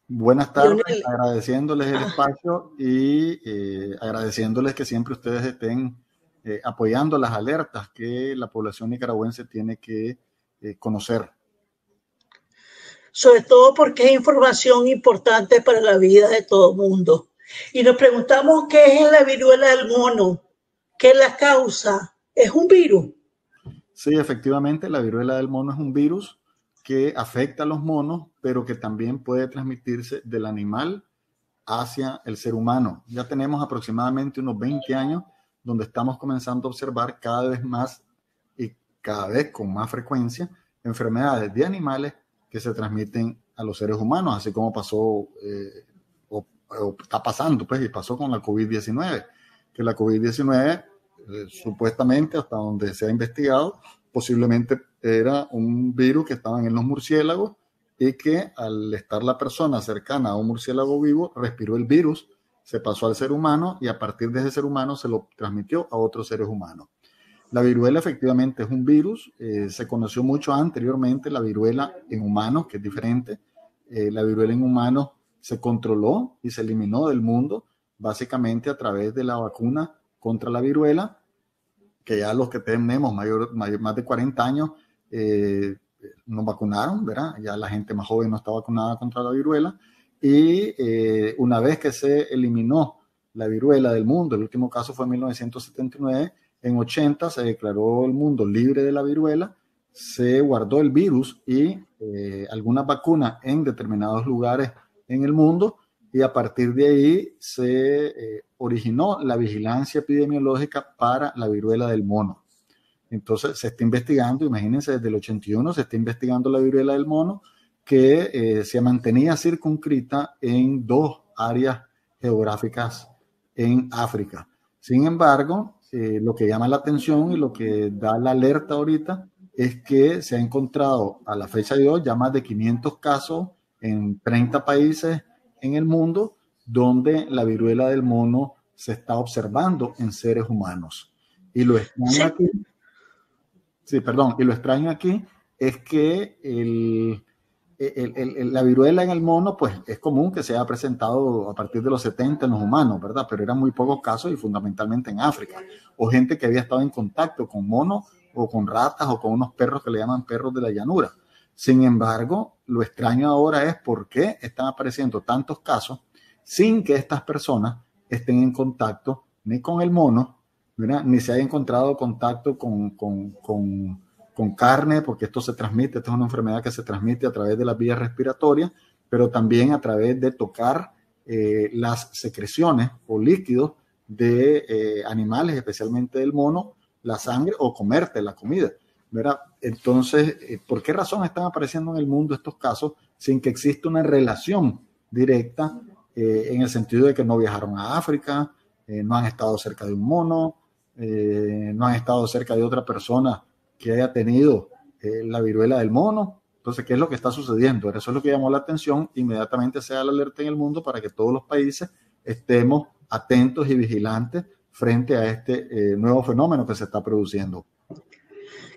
Buenas tardes, Lionel, agradeciéndoles el ah, espacio y agradeciéndoles que siempre ustedes estén apoyando las alertas que la población nicaragüense tiene que conocer. sobre todo porque es información importante para la vida de todo el mundo. Y nos preguntamos qué es la viruela del mono, qué es la causa. ¿Es un virus? Sí, efectivamente, la viruela del mono es un virus que afecta a los monos, pero que también puede transmitirse del animal hacia el ser humano. Ya tenemos aproximadamente unos 20 años donde estamos comenzando a observar cada vez más y cada vez con más frecuencia enfermedades de animales que se transmiten a los seres humanos, así como pasó o está pasando, pues, y pasó con la COVID-19, que la COVID-19 supuestamente, hasta donde se ha investigado, posiblemente era un virus que estaban en los murciélagos y que al estar la persona cercana a un murciélago vivo, respiró el virus, se pasó al ser humano y a partir de ese ser humano se lo transmitió a otros seres humanos. La viruela efectivamente es un virus, se conoció mucho anteriormente la viruela en humanos, que es diferente. La viruela en humanos se controló y se eliminó del mundo básicamente a través de la vacuna contra la viruela, que ya los que tenemos más de 40 años nos vacunaron, ¿verdad? Ya la gente más joven no está vacunada contra la viruela. Y una vez que se eliminó la viruela del mundo, el último caso fue en 1979, en 80 se declaró el mundo libre de la viruela, se guardó el virus y algunas vacunas en determinados lugares en el mundo y a partir de ahí se originó la vigilancia epidemiológica para la viruela del mono. Entonces se está investigando, imagínense, desde el 81 se está investigando la viruela del mono que se mantenía circunscrita en dos áreas geográficas en África. Sin embargo, lo que llama la atención y lo que da la alerta ahorita es que se ha encontrado a la fecha de hoy ya más de 500 casos en 30 países en el mundo donde la viruela del mono se está observando en seres humanos. Y lo extraño Sí, aquí, sí, perdón, y lo extraño aquí es que la viruela en el mono, pues es común que se haya presentado a partir de los 70 en los humanos, ¿verdad? Pero eran muy pocos casos y fundamentalmente en África. O gente que había estado en contacto con monos o con ratas o con unos perros que le llaman perros de la llanura. Sin embargo, lo extraño ahora es por qué están apareciendo tantos casos sin que estas personas estén en contacto ni con el mono, ¿verdad? Ni se haya encontrado contacto con carne, porque esto se transmite, esto es una enfermedad que se transmite a través de las vías respiratorias, pero también a través de tocar las secreciones o líquidos de animales, especialmente del mono, la sangre o comerte la comida, ¿verdad? Entonces, ¿por qué razón están apareciendo en el mundo estos casos sin que exista una relación directa en el sentido de que no viajaron a África, no han estado cerca de un mono, no han estado cerca de otra persona que haya tenido la viruela del mono? Entonces, ¿qué es lo que está sucediendo? Eso es lo que llamó la atención. Inmediatamente se da la alerta en el mundo para que todos los países estemos atentos y vigilantes frente a este nuevo fenómeno que se está produciendo.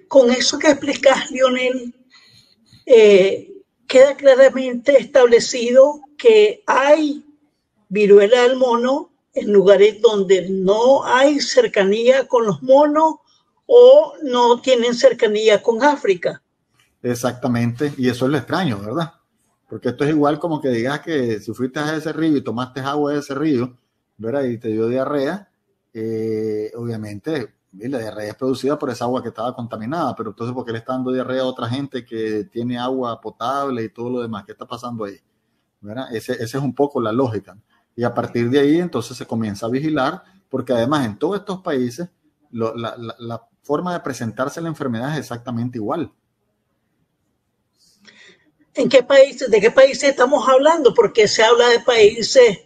con eso que explicas, Lionel, queda claramente establecido que hay viruela del mono en lugares donde no hay cercanía con los monos o no tienen cercanía con África. Exactamente, y eso es lo extraño, ¿verdad? Porque esto es igual como que digas que si fuiste a ese río y tomaste agua de ese río, ¿verdad? Y te dio diarrea, obviamente la diarrea es producida por esa agua que estaba contaminada, pero entonces ¿por qué le está dando diarrea a otra gente que tiene agua potable y todo lo demás? ¿Qué está pasando ahí? ¿Verdad? Esa es un poco la lógica. Y a partir de ahí entonces se comienza a vigilar, porque además en todos estos países la forma de presentarse la enfermedad es exactamente igual. ¿En qué países, de qué países estamos hablando? Porque se habla de países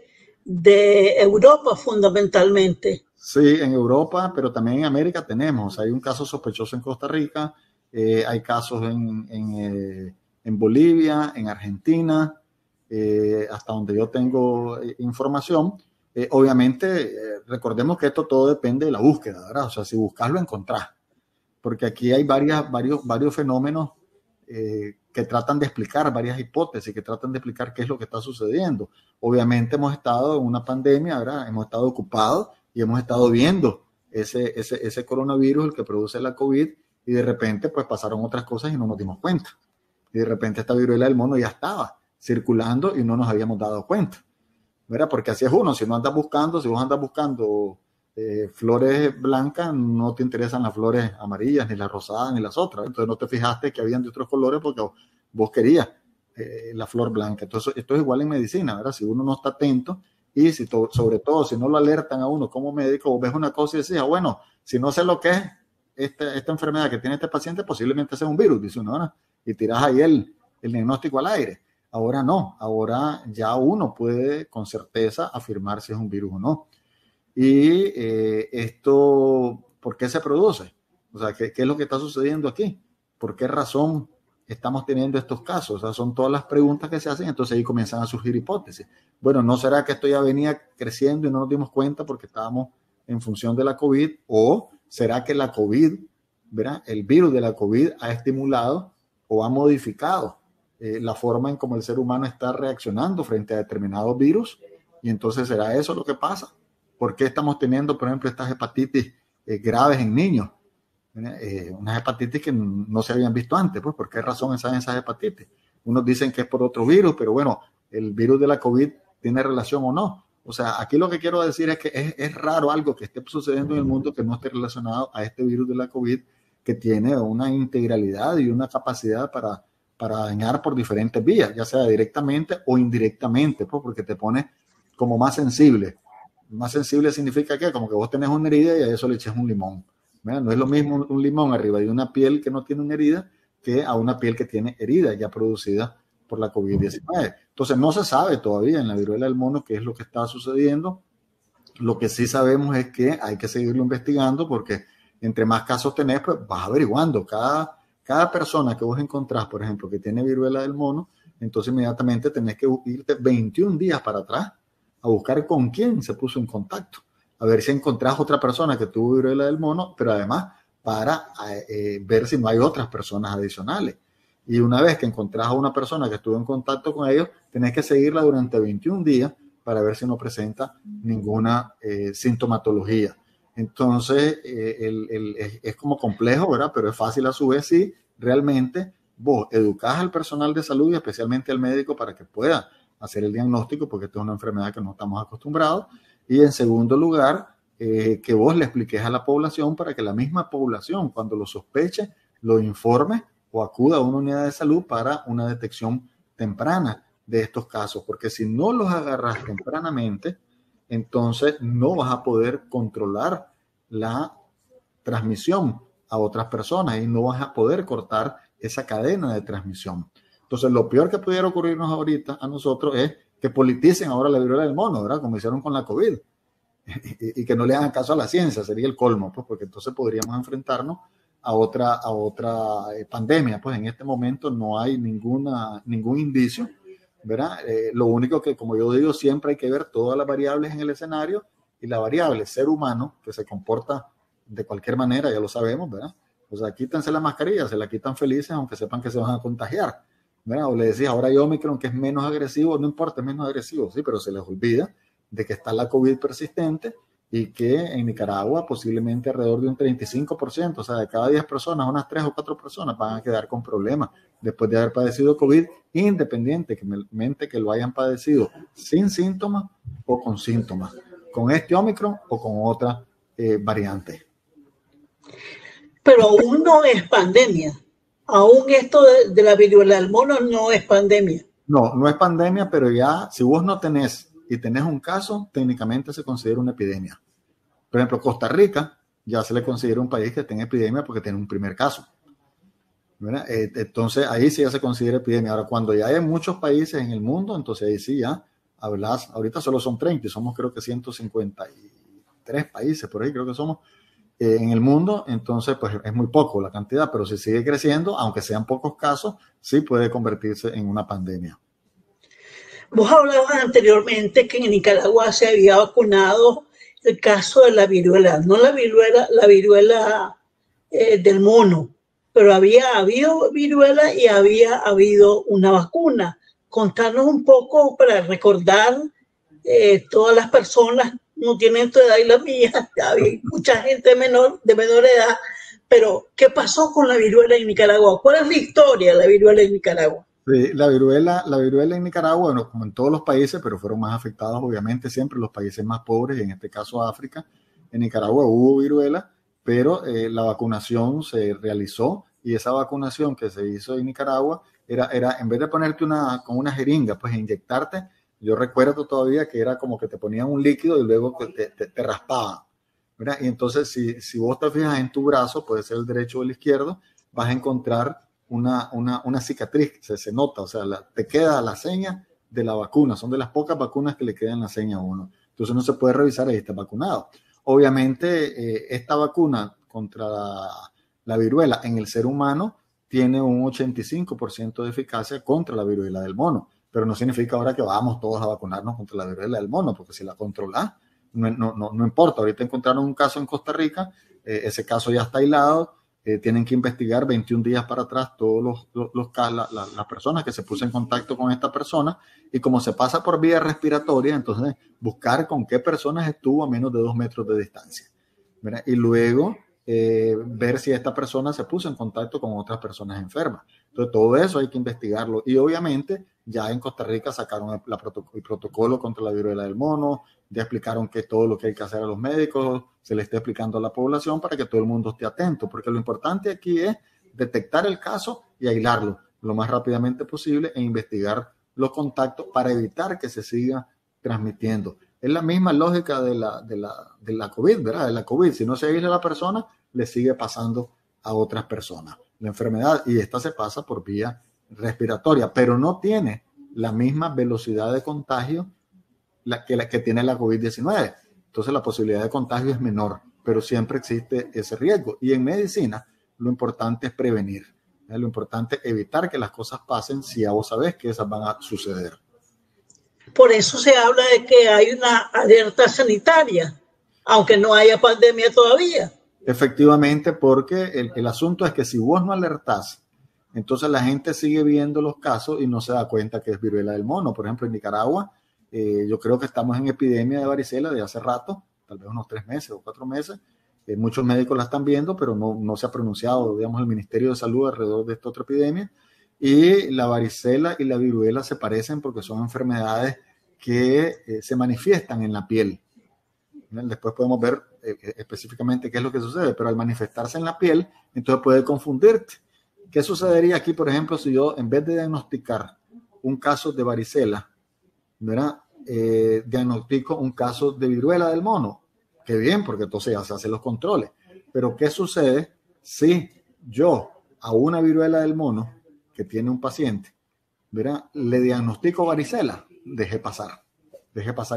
de Europa fundamentalmente. Sí, en Europa, pero también en América tenemos. Hay un caso sospechoso en Costa Rica, hay casos en Bolivia, en Argentina, hasta donde yo tengo información. Obviamente, recordemos que esto todo depende de la búsqueda, ¿verdad? O sea, si buscas lo encontrás, porque aquí hay varios fenómenos que tratan de explicar varias hipótesis, que tratan de explicar qué es lo que está sucediendo. Obviamente hemos estado en una pandemia, ¿verdad? Hemos estado ocupados y hemos estado viendo ese coronavirus, el que produce la COVID, y de repente pues pasaron otras cosas y no nos dimos cuenta. Y de repente esta viruela del mono ya estaba circulando y no nos habíamos dado cuenta, ¿verdad? Porque así es uno, si vos andas buscando flores blancas, no te interesan las flores amarillas, ni las rosadas, ni las otras. Entonces no te fijaste que habían de otros colores porque vos querías la flor blanca. Entonces esto es igual en medicina, ¿verdad? Si uno no está atento y sobre todo si no lo alertan a uno como médico, vos ves una cosa y decís, bueno, si no sé lo que es esta enfermedad que tiene este paciente, posiblemente sea un virus, dice uno, ¿verdad? Y tirás ahí el diagnóstico al aire. Ahora no, ahora ya uno puede con certeza afirmar si es un virus o no. Y esto, ¿por qué se produce? O sea, ¿qué es lo que está sucediendo aquí? ¿Por qué razón estamos teniendo estos casos? O sea, son todas las preguntas que se hacen, entonces ahí comienzan a surgir hipótesis. Bueno, ¿no será que esto ya venía creciendo y no nos dimos cuenta porque estábamos en función de la COVID? ¿O será que la COVID, ¿verdad? El virus de la COVID ha estimulado o ha modificado la forma en cómo el ser humano está reaccionando frente a determinados virus? Y entonces, ¿será eso lo que pasa? ¿Por qué estamos teniendo, por ejemplo, estas hepatitis graves en niños? Unas hepatitis que no se habían visto antes. Pues, ¿por qué razón esas hepatitis? Unos dicen que es por otro virus, pero bueno, ¿el virus de la COVID tiene relación o no? O sea, aquí lo que quiero decir es que es raro algo que esté sucediendo en el mundo que no esté relacionado a este virus de la COVID, que tiene una integralidad y una capacidad para dañar por diferentes vías, ya sea directamente o indirectamente, pues, porque te pone como más sensible. Más sensible significa que como que vos tenés una herida y a eso le eches un limón. ¿Verdad? No es lo mismo un limón arriba de una piel que no tiene una herida que a una piel que tiene herida ya producida por la COVID-19. Entonces no se sabe todavía en la viruela del mono qué es lo que está sucediendo. Lo que sí sabemos es que hay que seguirlo investigando porque entre más casos tenés, pues vas averiguando. Cada persona que vos encontrás, por ejemplo, que tiene viruela del mono, entonces inmediatamente tenés que irte 21 días para atrás a buscar con quién se puso en contacto, a ver si encontrás otra persona que tuvo viruela del mono, pero además para ver si no hay otras personas adicionales. Y una vez que encontrás a una persona que estuvo en contacto con ellos, tenés que seguirla durante 21 días para ver si no presenta ninguna sintomatología. Entonces, es como complejo, ¿verdad? Pero es fácil a su vez si realmente vos educás al personal de salud y especialmente al médico para que pueda hacer el diagnóstico, porque esto es una enfermedad que no estamos acostumbrados. Y en segundo lugar, que vos le expliques a la población para que la misma población, cuando lo sospeche, lo informe o acuda a una unidad de salud para una detección temprana de estos casos. Porque si no los agarras tempranamente, entonces no vas a poder controlar la transmisión a otras personas y no vas a poder cortar esa cadena de transmisión. Entonces, lo peor que pudiera ocurrirnos ahorita a nosotros es que politicen ahora la viruela del mono, ¿verdad? Como hicieron con la COVID. Y que no le hagan caso a la ciencia, sería el colmo, pues, porque entonces podríamos enfrentarnos a otra pandemia. Pues en este momento no hay ningún indicio, ¿verdad? Lo único que, como yo digo, siempre hay que ver todas las variables en el escenario, y la variable ser humano, que se comporta de cualquier manera, ya lo sabemos, ¿verdad? O sea, quítense la mascarilla, se la quitan felices, aunque sepan que se van a contagiar, ¿verdad? O le decís, ahora hay Omicron, que es menos agresivo, no importa, es menos agresivo, sí, pero se les olvida de que está la COVID persistente y que en Nicaragua posiblemente alrededor de un 35%, o sea, de cada 10 personas, unas 3 o 4 personas van a quedar con problemas después de haber padecido COVID, independientemente que lo hayan padecido sin síntomas o con síntomas, con este Omicron o con otra variante. Pero aún no es pandemia. Aún esto de la viruela del mono no es pandemia. No es pandemia, pero ya si vos no tenés y tenés un caso, técnicamente se considera una epidemia. Por ejemplo, Costa Rica ya se le considera un país que tenga epidemia porque tiene un primer caso, ¿verdad? Entonces ahí sí ya se considera epidemia. Ahora, cuando ya hay muchos países en el mundo, entonces ahí sí ya hablas, ahorita solo son 30 y somos creo que 153 países, por ahí creo que somos en el mundo, entonces pues es muy poco la cantidad, pero si sigue creciendo, aunque sean pocos casos, sí puede convertirse en una pandemia. Vos hablabas anteriormente que en Nicaragua se había vacunado el caso de la viruela, no la viruela del mono, pero había habido viruela y había habido una vacuna. Contarnos un poco para recordar, todas las personas no tienen tu edad y la mía, hay mucha gente de menor edad, pero ¿qué pasó con la viruela en Nicaragua? ¿Cuál es la historia de la viruela en Nicaragua? Sí, la viruela en Nicaragua, bueno, como en todos los países, pero fueron más afectados obviamente siempre los países más pobres, en este caso África. En Nicaragua hubo viruela, pero la vacunación se realizó y esa vacunación que se hizo en Nicaragua era en vez de ponerte con una jeringa, pues inyectarte, yo recuerdo todavía que era como que te ponían un líquido y luego te raspaban, ¿verdad? Y entonces si vos te fijas en tu brazo, puede ser el derecho o el izquierdo, vas a encontrar una cicatriz, se nota, o sea, te queda la seña de la vacuna, son de las pocas vacunas que le quedan la seña a uno. Entonces uno se puede revisar ahí está vacunado. Obviamente, esta vacuna contra la viruela en el ser humano tiene un 85% de eficacia contra la viruela del mono, pero no significa ahora que vamos todos a vacunarnos contra la viruela del mono, porque si la controlas, no importa. Ahorita encontraron un caso en Costa Rica, ese caso ya está aislado, tienen que investigar 21 días para atrás todos las personas que se puso en contacto con esta persona, y como se pasa por vía respiratoria, entonces buscar con qué personas estuvo a menos de 2 metros de distancia, ¿verdad? Y luego ver si esta persona se puso en contacto con otras personas enfermas. Entonces todo eso hay que investigarlo, y obviamente ya en Costa Rica sacaron el protocolo contra la viruela del mono, ya explicaron que todo lo que hay que hacer a los médicos se le está explicando a la población para que todo el mundo esté atento, porque lo importante aquí es detectar el caso y aislarlo lo más rápidamente posible e investigar los contactos para evitar que se siga transmitiendo. Es la misma lógica de la COVID, ¿verdad? De la COVID, si no se aísla a la persona, le sigue pasando a otras personas la enfermedad, y esta se pasa por vía respiratoria, pero no tiene la misma velocidad de contagio que tiene la COVID-19. Entonces la posibilidad de contagio es menor, pero siempre existe ese riesgo. Y en medicina lo importante es prevenir. Lo importante es evitar que las cosas pasen si ya vos sabés que esas van a suceder. Por eso se habla de que hay una alerta sanitaria, aunque no haya pandemia todavía. Efectivamente, porque el asunto es que si vos no alertás, entonces la gente sigue viendo los casos y no se da cuenta que es viruela del mono. Por ejemplo, en Nicaragua, yo creo que estamos en epidemia de varicela de hace rato, tal vez unos 3 meses o 4 meses. Muchos médicos la están viendo, pero no se ha pronunciado, digamos, el Ministerio de Salud alrededor de esta otra epidemia. Y la varicela y la viruela se parecen porque son enfermedades que se manifiestan en la piel. Después podemos ver específicamente qué es lo que sucede, pero al manifestarse en la piel, entonces puede confundirte. ¿Qué sucedería aquí, por ejemplo, si yo, en vez de diagnosticar un caso de varicela, ¿verdad? Diagnostico un caso de viruela del mono? Qué bien, porque entonces ya se hacen los controles. Pero ¿qué sucede si yo a una viruela del mono que tiene un paciente, ¿verdad?, le diagnostico varicela? Deje pasar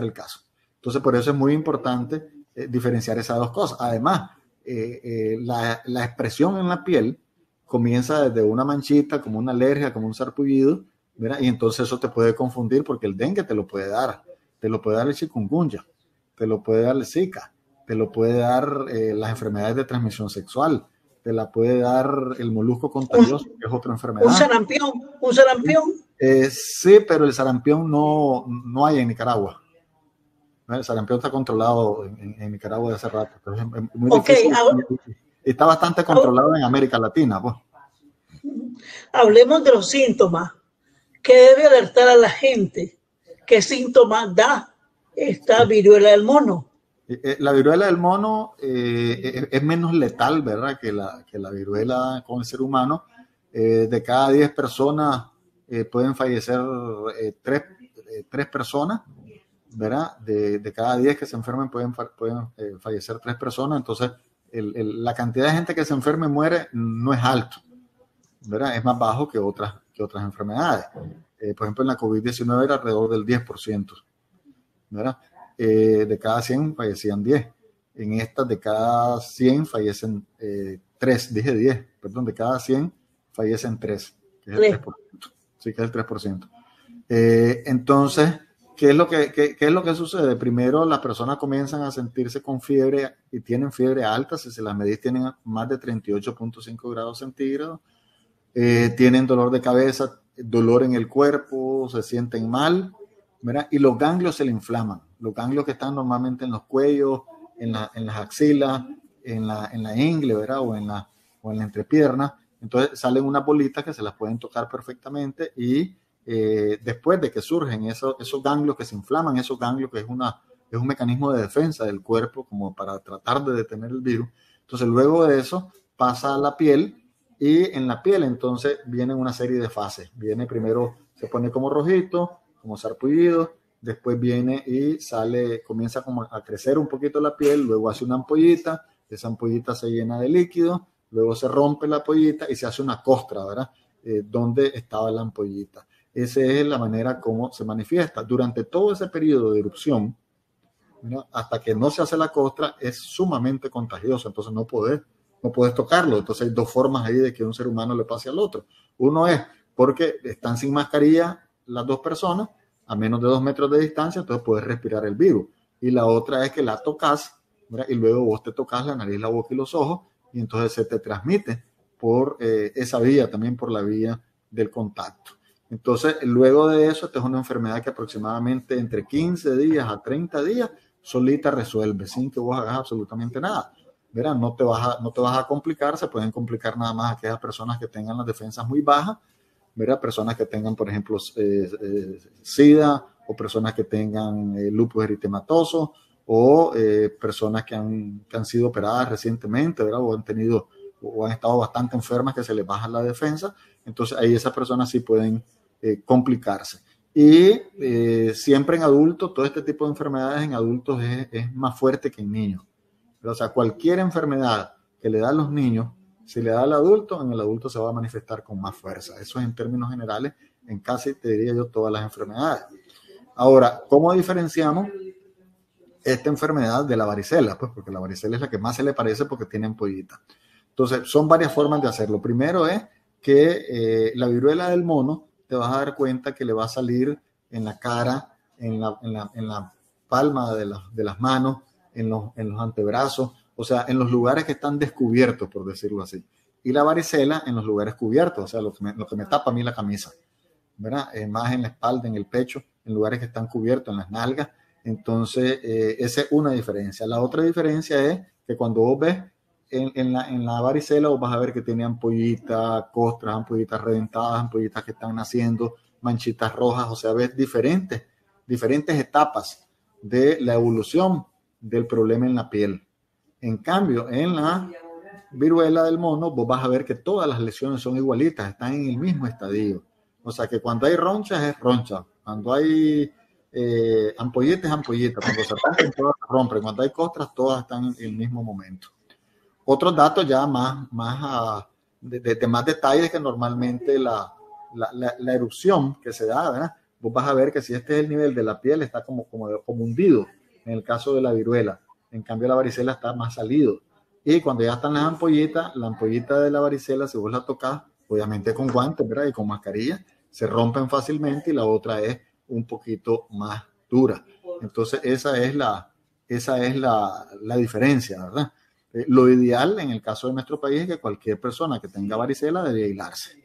el caso. Entonces, por eso es muy importante diferenciar esas dos cosas. Además, la expresión en la piel comienza desde una manchita, como una alergia, como un sarpullido, ¿verdad? Y entonces eso te puede confundir, porque el dengue te lo puede dar el chikungunya, te lo puede dar el Zika, te lo puede dar las enfermedades de transmisión sexual, te la puede dar el molusco contagioso, que es otra enfermedad. Un sarampión. Sí, pero el sarampión no hay en Nicaragua. El sarampión está controlado en Nicaragua de hace rato. Entonces es muy difícil. Está bastante controlado en América Latina, pues. Hablemos de los síntomas. ¿Qué debe alertar a la gente? ¿Qué síntomas da esta viruela del mono? La viruela del mono es menos letal, ¿verdad?, que la viruela con el ser humano. De cada 10 personas pueden fallecer 3 personas, ¿verdad? De cada 10 que se enfermen pueden fallecer 3 personas. Entonces, la cantidad de gente que se enferma y muere no es alto, ¿verdad? Es más bajo que otras enfermedades. Por ejemplo, en la COVID-19 era alrededor del 10%, ¿verdad? De cada 100 fallecían 10. En estas, de cada 100 fallecen 3. Dije 10, perdón, de cada 100 fallecen 3, que es el 3%. Sí, que es el 3%. Entonces, ¿Qué es lo que sucede? Primero, las personas comienzan a sentirse con fiebre y tienen fiebre alta. Si se las medís, tienen más de 38.5 grados centígrados. Tienen dolor de cabeza, dolor en el cuerpo, se sienten mal, ¿verdad? Y los ganglios se le inflaman. Los ganglios que están normalmente en los cuellos, en las axilas, en la ingle, ¿verdad? O en la entrepierna. Entonces salen unas bolitas que se las pueden tocar perfectamente y después de que surgen esos ganglios que se inflaman, esos ganglios que es un mecanismo de defensa del cuerpo como para tratar de detener el virus. Entonces luego de eso pasa a la piel y en la piel entonces vienen una serie de fases. Viene primero, se pone como rojito, como sarpullido, después viene y comienza como a crecer un poquito la piel, luego hace una ampollita, esa ampollita se llena de líquido, luego se rompe la ampollita y se hace una costra, ¿verdad? Donde estaba la ampollita. Esa es la manera como se manifiesta. Durante todo ese periodo de erupción, ¿no? Hasta que no se hace la costra, es sumamente contagioso, entonces no puedes tocarlo. Entonces hay dos formas ahí de que un ser humano le pase al otro. Uno es porque están sin mascarilla las dos personas, a menos de 2 metros de distancia, entonces puedes respirar el virus. Y la otra es que la tocas, ¿verdad? Y luego vos te tocas la nariz, la boca y los ojos, y entonces se te transmite por esa vía, también por la vía del contacto. Entonces, luego de eso, esta es una enfermedad que aproximadamente entre 15 días a 30 días solita resuelve, sin que vos hagas absolutamente nada. ¿Verdad? No te vas a complicar, se pueden complicar nada más aquellas personas que tengan las defensas muy bajas, ¿verdad? Personas que tengan, por ejemplo, SIDA, o personas que tengan lupus eritematoso, o personas que han sido operadas recientemente, ¿verdad? O han estado bastante enfermas que se les baja la defensa. Entonces ahí esas personas sí pueden complicarse. Y siempre en adultos, todo este tipo de enfermedades en adultos es más fuerte que en niños. O sea, cualquier enfermedad que le da a los niños, si le da al adulto, en el adulto se va a manifestar con más fuerza. Eso es en términos generales, en casi, te diría yo, todas las enfermedades. Ahora, ¿cómo diferenciamos esta enfermedad de la varicela? Pues porque la varicela es la que más se le parece porque tiene ampollita. Entonces, son varias formas de hacerlo. Primero es que la viruela del mono, te vas a dar cuenta que le va a salir en la cara, en la palma de las manos, en los antebrazos, o sea, en los lugares que están descubiertos, por decirlo así. Y la varicela en los lugares cubiertos, o sea, lo que me tapa a mí la camisa, ¿verdad? Más en la espalda, en el pecho, en lugares que están cubiertos, en las nalgas. Entonces, esa es una diferencia. La otra diferencia es que cuando vos ves en la varicela, vos vas a ver que tiene ampollitas, costras, ampollitas reventadas, ampollitas que están naciendo, manchitas rojas, o sea, ves diferentes etapas de la evolución del problema en la piel. En cambio, en la viruela del mono, vos vas a ver que todas las lesiones son igualitas, están en el mismo estadio. O sea, que cuando hay ronchas es roncha, cuando hay ampollitas es ampollita, cuando se rompen todas se rompen, cuando hay costras todas están en el mismo momento. Otros datos ya de más detalles, que normalmente la erupción que se da, ¿verdad? Vos vas a ver que si este es el nivel de la piel, está como hundido en el caso de la viruela. En cambio, la varicela está más salido. Y cuando ya están las ampollitas, la ampollita de la varicela, si vos la tocas, obviamente con guantes, ¿verdad? Y con mascarilla, se rompen fácilmente, y la otra es un poquito más dura. Entonces, esa es la diferencia, ¿verdad? Lo ideal en el caso de nuestro país es que cualquier persona que tenga varicela debe aislarse.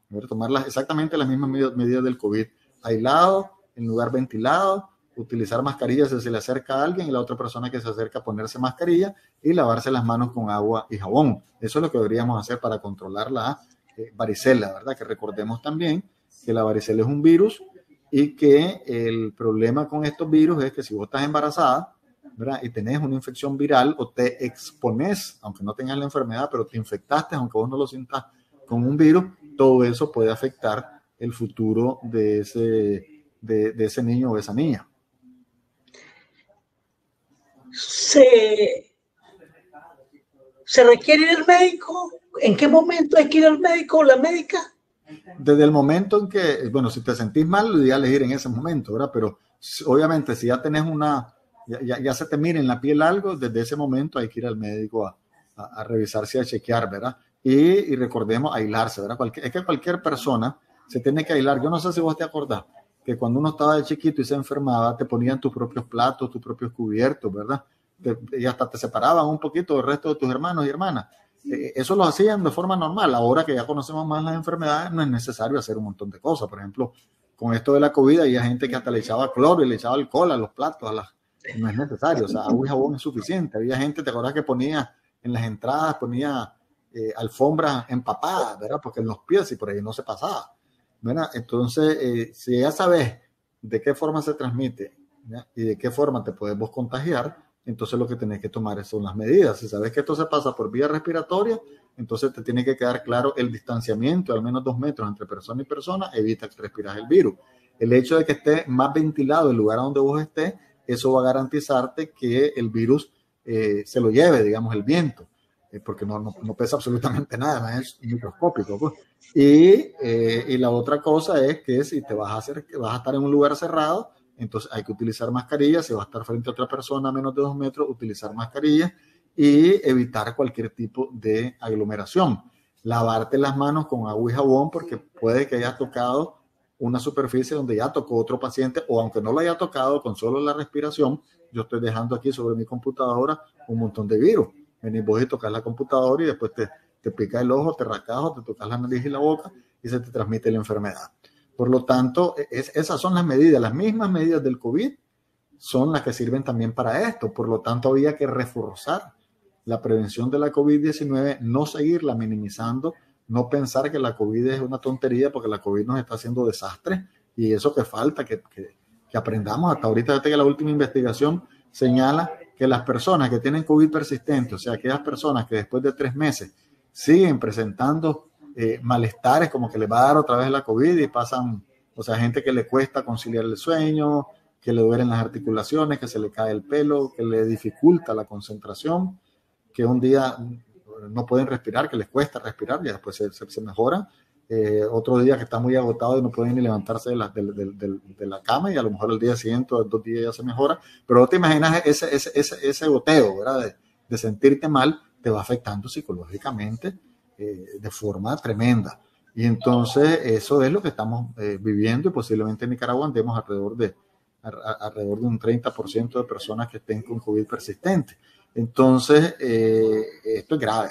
Debe tomar exactamente las mismas medidas del COVID. Aislado, en lugar ventilado, utilizar mascarillas si se le acerca a alguien, y la otra persona que se acerca a ponerse mascarilla, y lavarse las manos con agua y jabón. Eso es lo que deberíamos hacer para controlar la varicela, ¿verdad? Que recordemos también que la varicela es un virus, y que el problema con estos virus es que si vos estás embarazada, ¿verdad? Y tenés una infección viral, o te expones, aunque no tengas la enfermedad, pero te infectaste, aunque vos no lo sientas, con un virus, todo eso puede afectar el futuro de ese niño o esa niña. ¿Se requiere ir al médico? ¿En qué momento hay que ir al médico o la médica? Desde el momento en que, bueno, si te sentís mal, lo ideal es ir en ese momento, ¿verdad? Pero obviamente si ya tenés ya se te mira en la piel algo, desde ese momento hay que ir al médico a revisarse, a chequear, ¿verdad? Y recordemos aislarse, ¿verdad? Es que cualquier persona se tiene que aislar. Yo no sé si vos te acordás que cuando uno estaba de chiquito y se enfermaba, te ponían tus propios platos, tus propios cubiertos, ¿verdad? Y hasta te separaban un poquito del resto de tus hermanos y hermanas. Eso lo hacían de forma normal. Ahora que ya conocemos más las enfermedades, no es necesario hacer un montón de cosas. Por ejemplo, con esto de la COVID, había gente que hasta le echaba cloro y le echaba alcohol a los platos. No es necesario, o sea, agua y jabón es suficiente. Había gente, ¿te acuerdas que ponía en las entradas, ponía alfombras empapadas, ¿verdad? Porque en los pies y por ahí no se pasaba, ¿verdad? Entonces, si ya sabes de qué forma se transmite, ¿ya? Y de qué forma te podemos contagiar, entonces lo que tenés que tomar son las medidas. Si sabes que esto se pasa por vía respiratoria, entonces te tiene que quedar claro el distanciamiento, al menos 2 metros entre persona y persona, evita que respires el virus. El hecho de que esté más ventilado el lugar donde vos estés, eso va a garantizarte que el virus se lo lleve, digamos, el viento, porque no pesa absolutamente nada, es microscópico, pues. Y la otra cosa es que si vas a estar en un lugar cerrado, entonces hay que utilizar mascarilla. Si vas a estar frente a otra persona a menos de 2 metros, utilizar mascarilla y evitar cualquier tipo de aglomeración. Lavarte las manos con agua y jabón, porque puede que hayas tocado una superficie donde ya tocó otro paciente, o aunque no lo haya tocado, con solo la respiración. Yo estoy dejando aquí sobre mi computadora un montón de virus. Venís vos y tocas la computadora y después te pica el ojo, te rascas, te tocas la nariz y la boca y se te transmite la enfermedad. Por lo tanto, esas son las medidas, las mismas medidas del COVID son las que sirven también para esto. Por lo tanto, había que reforzar la prevención de la COVID-19, no seguirla minimizando, no pensar que la COVID es una tontería, porque la COVID nos está haciendo desastre, y eso que falta que aprendamos. Hasta ahorita, desde que la última investigación señala que las personas que tienen COVID persistente, o sea, aquellas personas que después de 3 meses siguen presentando malestares, como que les va a dar otra vez la COVID y pasan, o sea, gente que le cuesta conciliar el sueño, que le duelen las articulaciones, que se le cae el pelo, que le dificulta la concentración, que un día no pueden respirar, que les cuesta respirar y después se mejora. Otro día que está muy agotado y no pueden ni levantarse de la cama, y a lo mejor el día siguiente o 2 días ya se mejora. Pero no te imaginas ese goteo, ¿verdad? De sentirte mal, te va afectando psicológicamente de forma tremenda. Y entonces eso es lo que estamos viviendo, y posiblemente en Nicaragua andemos alrededor de un 30% de personas que estén con COVID persistente. Entonces, esto es grave.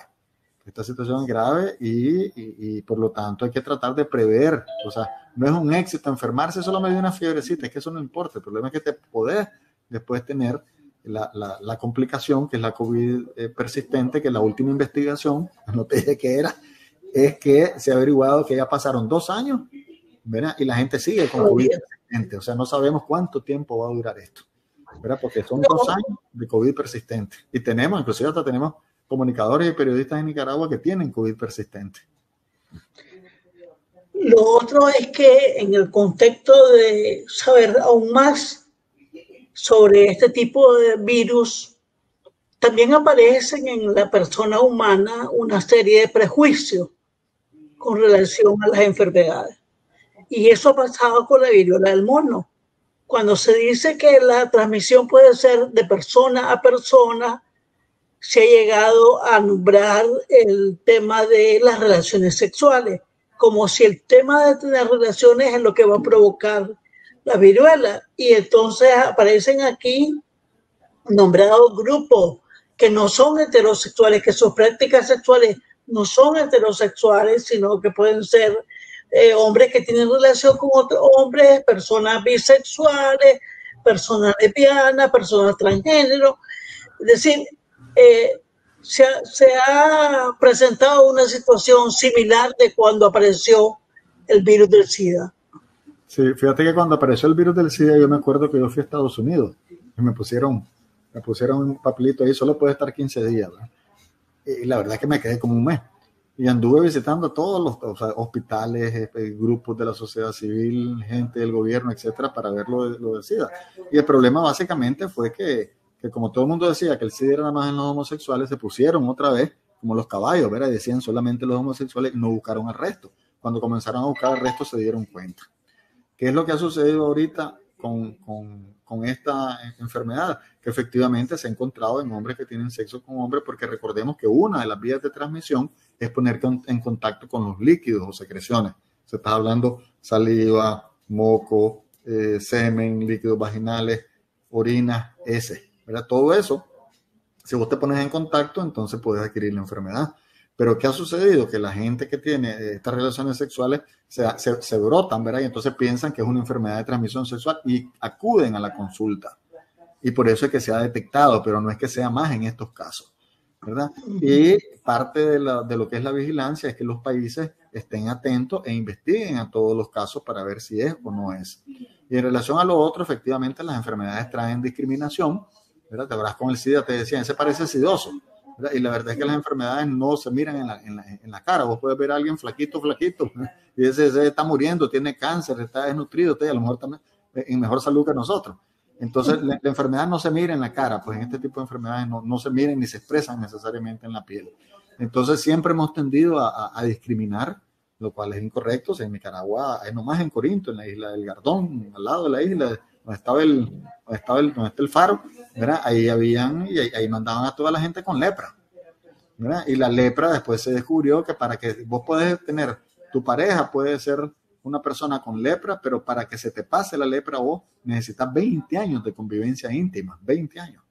Esta situación es grave y por lo tanto hay que tratar de prever. O sea, no es un éxito enfermarse solo me dio una fiebrecita, es que eso no importa. El problema es que te podés después tener la complicación, que es la COVID persistente, que la última investigación, no te dije qué era, es que se ha averiguado que ya pasaron 2 años, ¿verdad? Y la gente sigue con COVID persistente. O sea, no sabemos cuánto tiempo va a durar esto, ¿verdad? Porque son 2 años de COVID persistente. Y inclusive hasta tenemos comunicadores y periodistas en Nicaragua que tienen COVID persistente. Lo otro es que en el contexto de saber aún más sobre este tipo de virus, también aparecen en la persona humana una serie de prejuicios con relación a las enfermedades. Y eso ha pasado con la viruela del mono. Cuando se dice que la transmisión puede ser de persona a persona, se ha llegado a nombrar el tema de las relaciones sexuales, como si el tema de tener relaciones es lo que va a provocar la viruela. Y entonces aparecen aquí nombrados grupos que no son heterosexuales, que sus prácticas sexuales no son heterosexuales, sino que pueden ser hombres que tienen relación con otros hombres, personas bisexuales, personas lesbianas, personas transgénero. Es decir, se ha presentado una situación similar de cuando apareció el virus del SIDA. Sí, fíjate que cuando apareció el virus del SIDA, yo me acuerdo que yo fui a Estados Unidos y me pusieron un papelito ahí, solo puede estar 15 días, ¿verdad? Y la verdad es que me quedé como un mes. Y anduve visitando todos los hospitales, grupos de la sociedad civil, gente del gobierno, etcétera, para ver lo del SIDA. Y el problema básicamente fue que como todo el mundo decía que el SIDA era nada más en los homosexuales, se pusieron otra vez como los caballos, ¿verdad? Y decían solamente los homosexuales, no buscaron el resto. Cuando comenzaron a buscar el resto se dieron cuenta. ¿Qué es lo que ha sucedido ahorita con esta enfermedad? Que efectivamente se ha encontrado en hombres que tienen sexo con hombres, porque recordemos que una de las vías de transmisión es ponerte en contacto con los líquidos o secreciones. Se está hablando saliva, moco, semen, líquidos vaginales, orinas, heces, ¿verdad? Todo eso, si vos te pones en contacto, entonces puedes adquirir la enfermedad. Pero ¿qué ha sucedido? Que la gente que tiene estas relaciones sexuales se brotan, ¿verdad? Y entonces piensan que es una enfermedad de transmisión sexual y acuden a la consulta. Y por eso es que se ha detectado, pero no es que sea más en estos casos, ¿verdad? Y parte de lo que es la vigilancia es que los países estén atentos e investiguen a todos los casos para ver si es o no es. Y en relación a lo otro, efectivamente, las enfermedades traen discriminación, ¿verdad? Te habrás con el SIDA, te decían, ese parece sidoso, ¿verdad? Y la verdad es que las enfermedades no se miran en la cara. Vos puedes ver a alguien flaquito, y ese está muriendo, tiene cáncer, está desnutrido, a lo mejor también en mejor salud que nosotros. Entonces, la enfermedad no se mira en la cara, pues en este tipo de enfermedades no se miran ni se expresan necesariamente en la piel. Entonces, siempre hemos tendido a discriminar, lo cual es incorrecto. O sea, en Nicaragua, nomás en Corinto, en la isla del Gardón, al lado de la isla, donde está el faro, ¿verdad? Ahí habían, y ahí mandaban a toda la gente con lepra, ¿verdad? Y la lepra después se descubrió que para que vos podés tener, tu pareja puede ser una persona con lepra, pero para que se te pase la lepra vos necesitas 20 años de convivencia íntima, 20 años,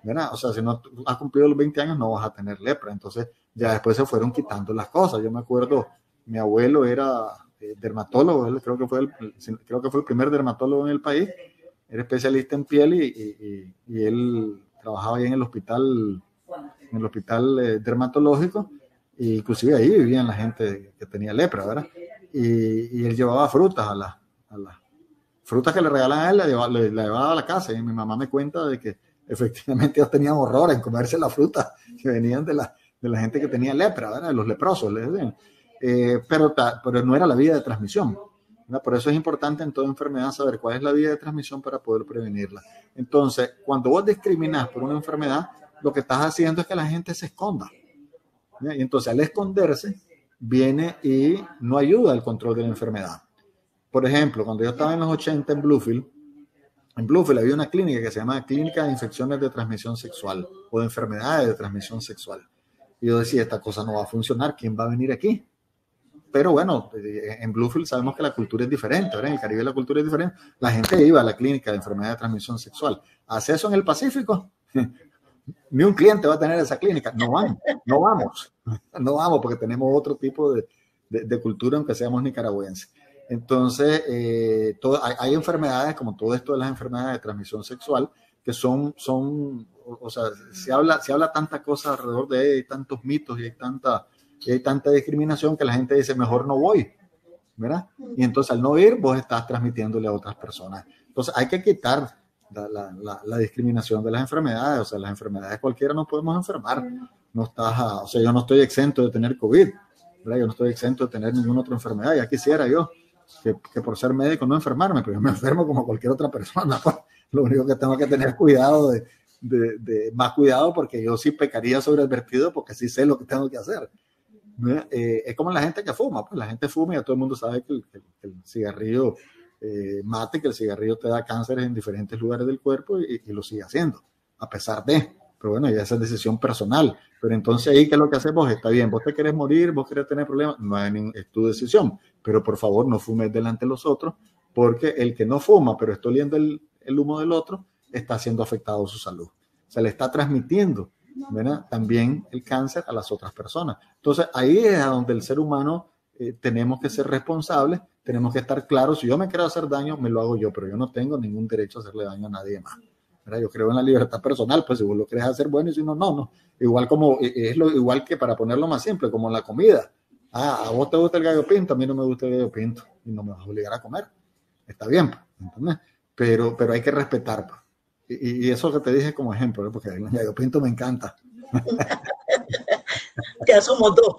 ¿verdad? O sea, si no has cumplido los 20 años no vas a tener lepra. Entonces ya después se fueron quitando las cosas. Yo me acuerdo, mi abuelo era dermatólogo, él creo que fue el primer dermatólogo en el país, era especialista en piel y él trabajaba ahí en el hospital dermatológico, e inclusive ahí vivían la gente que tenía lepra, ¿verdad? Y él llevaba frutas a las frutas que le regalaban a él, la llevaba a la casa, y mi mamá me cuenta de que efectivamente ellos tenían horror en comerse las frutas que venían de la gente que tenía lepra, ¿verdad? De los leprosos, les decían. Pero no era la vía de transmisión, ¿verdad? Por eso es importante en toda enfermedad saber cuál es la vía de transmisión para poder prevenirla. Entonces, cuando vos discriminás por una enfermedad, lo que estás haciendo es que la gente se esconda, ¿ya? Y entonces al esconderse viene y no ayuda al control de la enfermedad. Por ejemplo, cuando yo estaba en los 80 en Bluefield había una clínica que se llama Clínica de Infecciones de Transmisión Sexual o de Enfermedades de Transmisión Sexual. Y yo decía, esta cosa no va a funcionar, ¿quién va a venir aquí? Pero bueno, en Bluefield sabemos que la cultura es diferente, ¿verdad? En el Caribe la cultura es diferente. La gente iba a la clínica de enfermedades de transmisión sexual. ¿Hace eso en el Pacífico? Ni un cliente va a tener esa clínica. No vamos porque tenemos otro tipo de cultura, aunque seamos nicaragüenses. Entonces, hay enfermedades, como todo esto de las enfermedades de transmisión sexual, que son o sea, se habla tanta cosa alrededor de ella, hay tantos mitos y hay tanta discriminación que la gente dice, mejor no voy, ¿verdad? Y entonces al no ir, vos estás transmitiéndole a otras personas. Entonces hay que quitar la discriminación de las enfermedades. O sea, las enfermedades cualquiera nos podemos enfermar. O sea, yo no estoy exento de tener COVID, ¿verdad? Yo no estoy exento de tener ninguna otra enfermedad. Ya quisiera yo que por ser médico no enfermarme, pero yo me enfermo como cualquier otra persona, pues. Lo único que tengo que tener cuidado más cuidado, porque yo sí pecaría sobre advertido, porque sí sé lo que tengo que hacer. Es como la gente que fuma, pues la gente fuma y ya todo el mundo sabe que el cigarrillo mate, que el cigarrillo te da cánceres en diferentes lugares del cuerpo y lo sigue haciendo, a pesar de, pero bueno, ya esa es decisión personal. Pero entonces ahí, ¿qué es lo que hacemos? Está bien, vos te querés morir, vos querés tener problemas, es tu decisión, pero por favor no fumes delante de los otros, porque el que no fuma, pero está oliendo el humo del otro, está siendo afectado su salud. O sea, le está transmitiendo, ¿verdad?, también el cáncer a las otras personas. Entonces ahí es a donde el ser humano tenemos que ser responsables, tenemos que estar claros. Si yo me quiero hacer daño, me lo hago yo, pero yo no tengo ningún derecho a hacerle daño a nadie más, ¿verdad? Yo creo en la libertad personal, pues si vos lo querés hacer, bueno, y si no, no. Igual que, para ponerlo más simple, como la comida. A vos te gusta el gallo pinto, a mí no me gusta el gallo pinto y no me vas a obligar a comer. Está bien, ¿entendés? Pero hay que respetar, pues. Y eso que te dije como ejemplo, ¿eh? Porque el gallo pinto me encanta. Ya somos dos.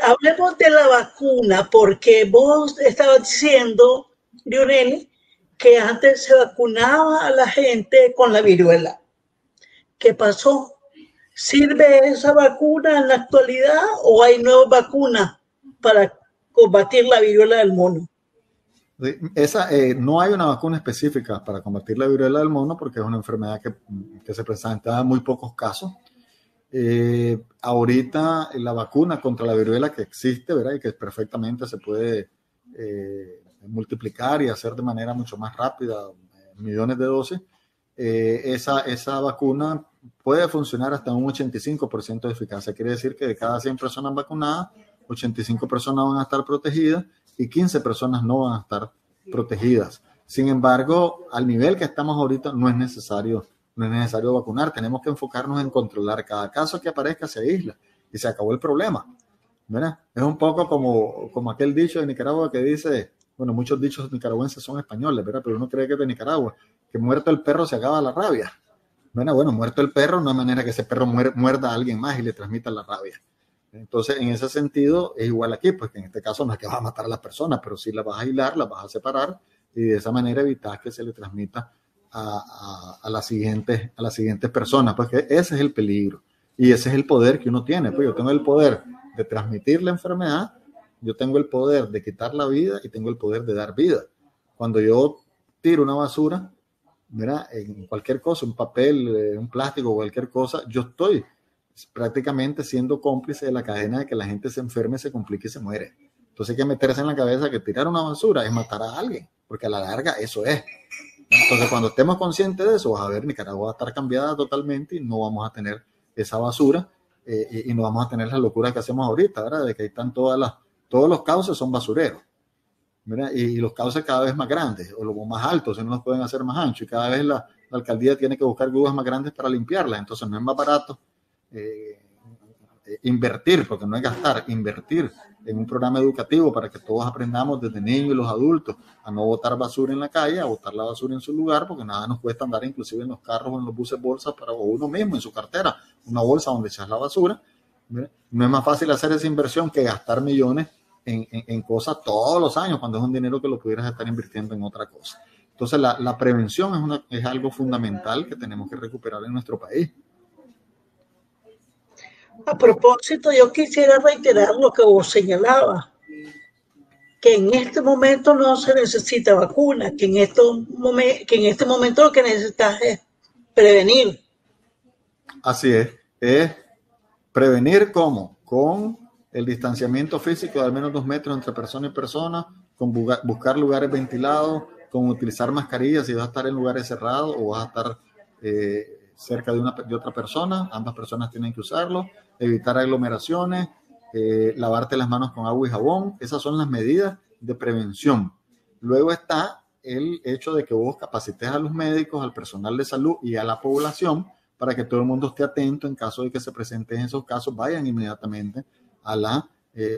Hablemos de la vacuna, porque vos estabas diciendo, Lionel, que antes se vacunaba a la gente con la viruela. ¿Qué pasó? ¿Sirve esa vacuna en la actualidad o hay nuevas vacunas para combatir la viruela del mono? No hay una vacuna específica para combatir la viruela del mono porque es una enfermedad que se presenta en muy pocos casos. Ahorita la vacuna contra la viruela que existe, ¿verdad?, y que perfectamente se puede multiplicar y hacer de manera mucho más rápida millones de dosis, esa vacuna puede funcionar hasta un 85% de eficacia. Quiere decir que de cada 100 personas vacunadas, 85 personas van a estar protegidas y 15 personas no van a estar protegidas. Sin embargo, al nivel que estamos ahorita no es necesario vacunar. Tenemos que enfocarnos en controlar cada caso que aparezca, se aísla y se acabó el problema. ¿Verdad? Es un poco como aquel dicho de Nicaragua que dice, bueno, muchos dichos nicaragüenses son españoles, ¿verdad? Pero uno cree que es de Nicaragua, que muerto el perro se acaba la rabia. Bueno, muerto el perro, no hay manera que ese perro muerda a alguien más y le transmita la rabia. Entonces, en ese sentido, es igual aquí, pues que en este caso no es que vas a matar a las personas, pero sí las vas a aislar, las vas a separar y de esa manera evitar que se le transmita a las siguientes personas, pues que ese es el peligro y ese es el poder que uno tiene. Pues yo tengo el poder de transmitir la enfermedad, yo tengo el poder de quitar la vida y tengo el poder de dar vida. Cuando yo tiro una basura, ¿verdad? En cualquier cosa, un papel, un plástico, cualquier cosa, yo estoy prácticamente siendo cómplice de la cadena de que la gente se enferme, se complique y se muere. Entonces hay que meterse en la cabeza que tirar una basura es matar a alguien, porque a la larga eso es. Entonces cuando estemos conscientes de eso, vas a ver, Nicaragua va a estar cambiada totalmente y no vamos a tener esa basura y no vamos a tener las locuras que hacemos ahorita, ¿verdad? De que ahí están todos los cauces son basureros, ¿verdad? Y los cauces cada vez más grandes o los más altos, si no los pueden hacer más anchos y cada vez la alcaldía tiene que buscar grúas más grandes para limpiarlas. Entonces no es más barato invertir, porque no es gastar, invertir en un programa educativo para que todos aprendamos desde niños y los adultos a no botar basura en la calle, a botar la basura en su lugar, porque nada nos cuesta andar inclusive en los carros o en los buses bolsas o uno mismo en su cartera, una bolsa donde echas la basura. ¿Verdad? No es más fácil hacer esa inversión que gastar millones en cosas todos los años cuando es un dinero que lo pudieras estar invirtiendo en otra cosa. Entonces la prevención es algo fundamental que tenemos que recuperar en nuestro país. A propósito, yo quisiera reiterar lo que vos señalabas, que en este momento no se necesita vacuna, que en este momento lo que necesitas es prevenir. Así es prevenir ¿cómo? Con el distanciamiento físico de al menos 2 metros entre persona y persona, con buscar lugares ventilados, con utilizar mascarillas si vas a estar en lugares cerrados o vas a estar cerca de otra persona, ambas personas tienen que usarlo, evitar aglomeraciones, lavarte las manos con agua y jabón. Esas son las medidas de prevención. Luego está el hecho de que vos capacites a los médicos, al personal de salud y a la población para que todo el mundo esté atento en caso de que se presenten esos casos, vayan inmediatamente a la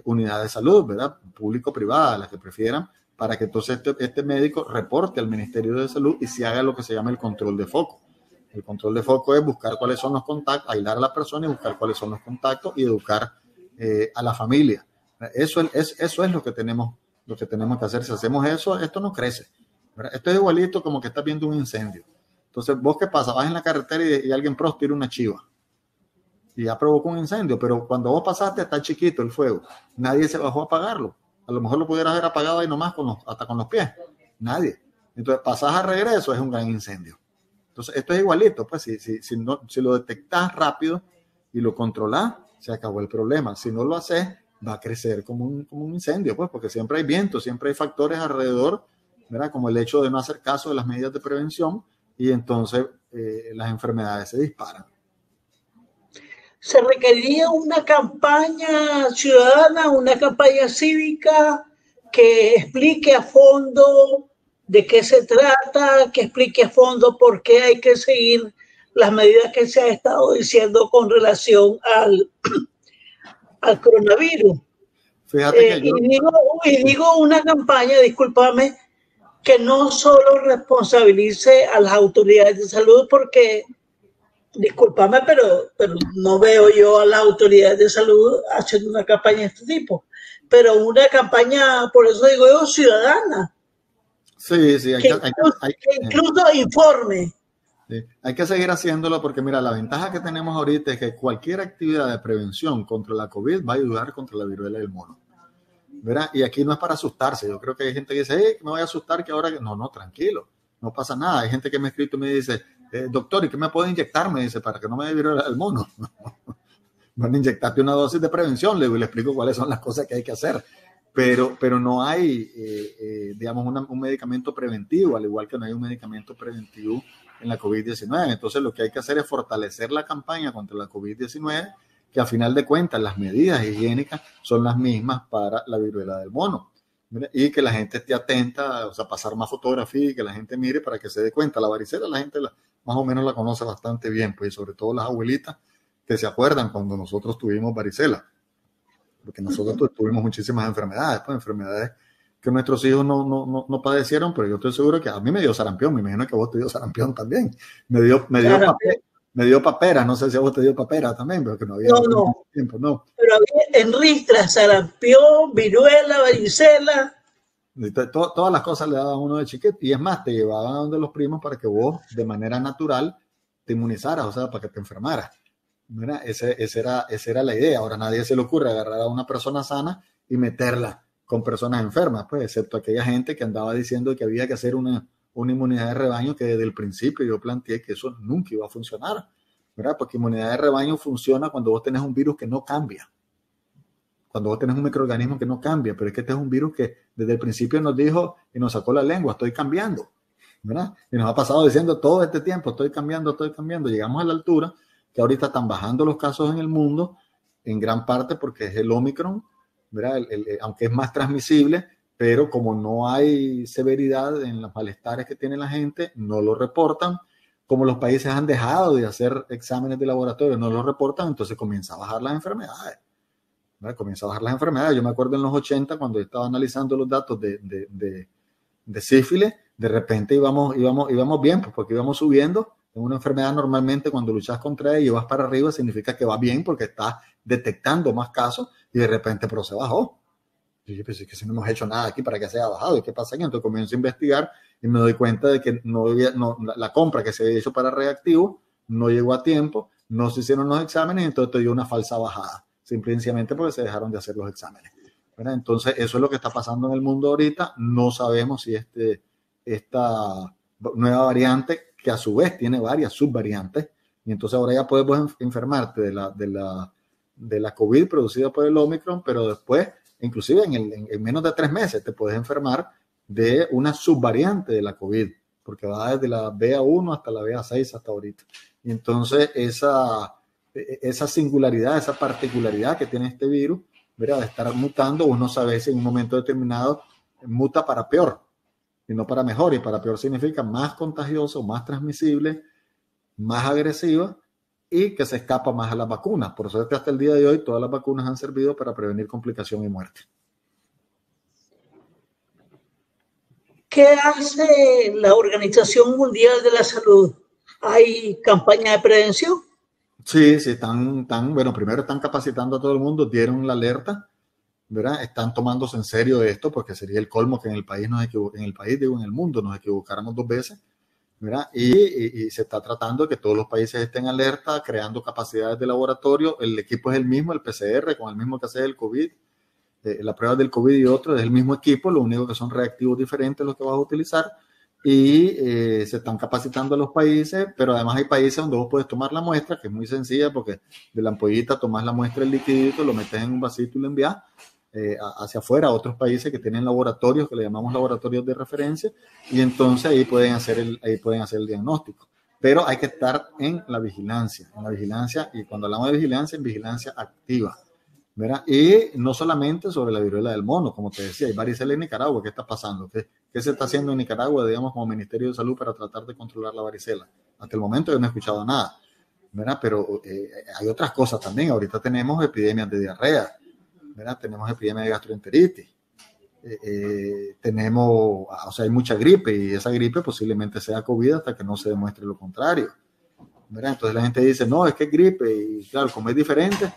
unidad de salud, ¿verdad? Público-privada, las que prefieran, para que entonces este médico reporte al Ministerio de Salud y se haga lo que se llama el control de foco. El control de foco es buscar cuáles son los contactos, aislar a la persona y buscar cuáles son los contactos y educar a la familia. Eso es lo que tenemos que hacer. Si hacemos eso, esto no crece, ¿verdad? Esto es igualito como que estás viendo un incendio. Entonces, ¿vos qué pasa? Vas en la carretera y alguien tira una chiva y ya provocó un incendio, pero cuando vos pasaste está chiquito el fuego. Nadie se bajó a apagarlo. A lo mejor lo pudieras haber apagado ahí nomás hasta con los pies. Nadie. Entonces, pasás a regreso, es un gran incendio. Entonces, esto es igualito, pues si lo detectás rápido y lo controlás, se acabó el problema. Si no lo haces, va a crecer como un incendio, pues, porque siempre hay viento, siempre hay factores alrededor, ¿verdad? Como el hecho de no hacer caso de las medidas de prevención y entonces las enfermedades se disparan. Se requeriría una campaña ciudadana, una campaña cívica que explique a fondo de qué se trata, que explique a fondo por qué hay que seguir las medidas que se ha estado diciendo con relación al coronavirus. Fíjate que y digo una campaña, discúlpame, que no solo responsabilice a las autoridades de salud, porque, discúlpame, pero no veo yo a las autoridades de salud haciendo una campaña de este tipo, pero una campaña, por eso digo yo, ciudadana. Sí, que incluso informe. Sí, hay que seguir haciéndolo porque mira, la ventaja que tenemos ahorita es que cualquier actividad de prevención contra la COVID va a ayudar contra la viruela del mono, ¿verdad? Y aquí no es para asustarse. Yo creo que hay gente que dice, me voy a asustar que ahora... No, tranquilo, no pasa nada. Hay gente que me ha escrito y me dice, doctor, ¿y qué me puede inyectar? Me dice, para que no me dé viruela del mono. Van a inyectarte una dosis de prevención, le explico cuáles son las cosas que hay que hacer. pero no hay, digamos, un medicamento preventivo, al igual que no hay un medicamento preventivo en la COVID-19. Entonces lo que hay que hacer es fortalecer la campaña contra la COVID-19, que a final de cuentas las medidas higiénicas son las mismas para la viruela del mono. Y que la gente esté atenta, o sea, pasar más fotografía y que la gente mire para que se dé cuenta. La varicela la gente más o menos la conoce bastante bien, pues sobre todo las abuelitas que se acuerdan cuando nosotros tuvimos varicela, porque nosotros tuvimos muchísimas enfermedades, pues enfermedades que nuestros hijos no padecieron, pero yo estoy seguro que a mí me dio sarampión, me imagino que a vos te dio sarampión también, me dio papera, no sé si a vos te dio papera también, pero que no había tiempo, no. Pero había en ristras, sarampión, viruela, varicela. Todas las cosas le daban a uno de chiquito, y es más, te llevaban a donde los primos para que vos, de manera natural, te inmunizaras, o sea, para que te enfermaras. Mira, esa era la idea. Ahora nadie se le ocurre agarrar a una persona sana y meterla con personas enfermas, pues, excepto aquella gente que andaba diciendo que había que hacer una inmunidad de rebaño, que desde el principio yo planteé que eso nunca iba a funcionar, ¿verdad? Porque inmunidad de rebaño funciona cuando vos tenés un virus que no cambia, cuando vos tenés un microorganismo que no cambia, pero es que este es un virus que desde el principio nos dijo y nos sacó la lengua, estoy cambiando, ¿verdad? Y nos ha pasado diciendo todo este tiempo, estoy cambiando. Llegamos a la altura que ahorita están bajando los casos en el mundo, en gran parte porque es el Omicron, ¿verdad? Aunque es más transmisible, pero como no hay severidad en los malestares que tiene la gente, no lo reportan. Como los países han dejado de hacer exámenes de laboratorio, no lo reportan, entonces comienza a bajar las enfermedades. ¿Verdad? Comienza a bajar las enfermedades. Yo me acuerdo en los 80, cuando yo estaba analizando los datos de sífilis, de repente íbamos bien, pues porque íbamos subiendo. En una enfermedad normalmente cuando luchas contra ella y vas para arriba significa que va bien porque estás detectando más casos y de repente pero se bajó. Y yo pensé que si no hemos hecho nada aquí para que se haya bajado, ¿y qué pasa aquí? Entonces comienzo a investigar y me doy cuenta de que la compra que se había hecho para reactivo no llegó a tiempo, no se hicieron los exámenes y entonces te dio una falsa bajada, simplemente porque se dejaron de hacer los exámenes. ¿Verdad? Entonces eso es lo que está pasando en el mundo ahorita. No sabemos si esta nueva variante, que a su vez tiene varias subvariantes, y entonces ahora ya puedes enfermarte de la COVID producida por el Omicron, pero después, inclusive en menos de 3 meses, te puedes enfermar de una subvariante de la COVID, porque va desde la BA1 hasta la BA6 hasta ahorita. Y entonces esa singularidad, esa particularidad que tiene este virus, ¿verdad? De estar mutando, uno sabe si en un momento determinado muta para peor y no para mejor, y para peor significa más contagioso, más transmisible, más agresiva y que se escapa más a las vacunas. Por eso es que hasta el día de hoy todas las vacunas han servido para prevenir complicación y muerte. ¿Qué hace la Organización Mundial de la Salud? ¿Hay campaña de prevención? Sí, bueno, primero están capacitando a todo el mundo, dieron la alerta, ¿verdad? Están tomándose en serio esto, porque sería el colmo que en el mundo nos equivocáramos 2 veces, ¿verdad? Y se está tratando de que todos los países estén alerta, creando capacidades de laboratorio. El equipo es el mismo, el PCR, con el mismo que hace el COVID, la prueba del COVID y otro, es el mismo equipo, lo único que son reactivos diferentes los que vas a utilizar, y se están capacitando a los países, pero además hay países donde vos puedes tomar la muestra, que es muy sencilla, porque de la ampollita tomas la muestra del liquidito, lo metes en un vasito y lo envías hacia afuera a otros países que tienen laboratorios, que le llamamos laboratorios de referencia, y entonces ahí pueden hacer el diagnóstico. Pero hay que estar en la vigilancia, y cuando hablamos de vigilancia, en vigilancia activa, ¿verdad? Y no solamente sobre la viruela del mono, como te decía, hay varicela en Nicaragua. ¿Qué está pasando? ¿Qué se está haciendo en Nicaragua, digamos, como Ministerio de Salud para tratar de controlar la varicela? Hasta el momento yo no he escuchado nada, ¿verdad? Pero hay otras cosas también. Ahorita tenemos epidemias de diarrea, ¿verdad? Tenemos epidemias de gastroenteritis, hay mucha gripe, y esa gripe posiblemente sea COVID hasta que no se demuestre lo contrario, ¿verdad? Entonces la gente dice, no, es que es gripe, y claro, como es diferente.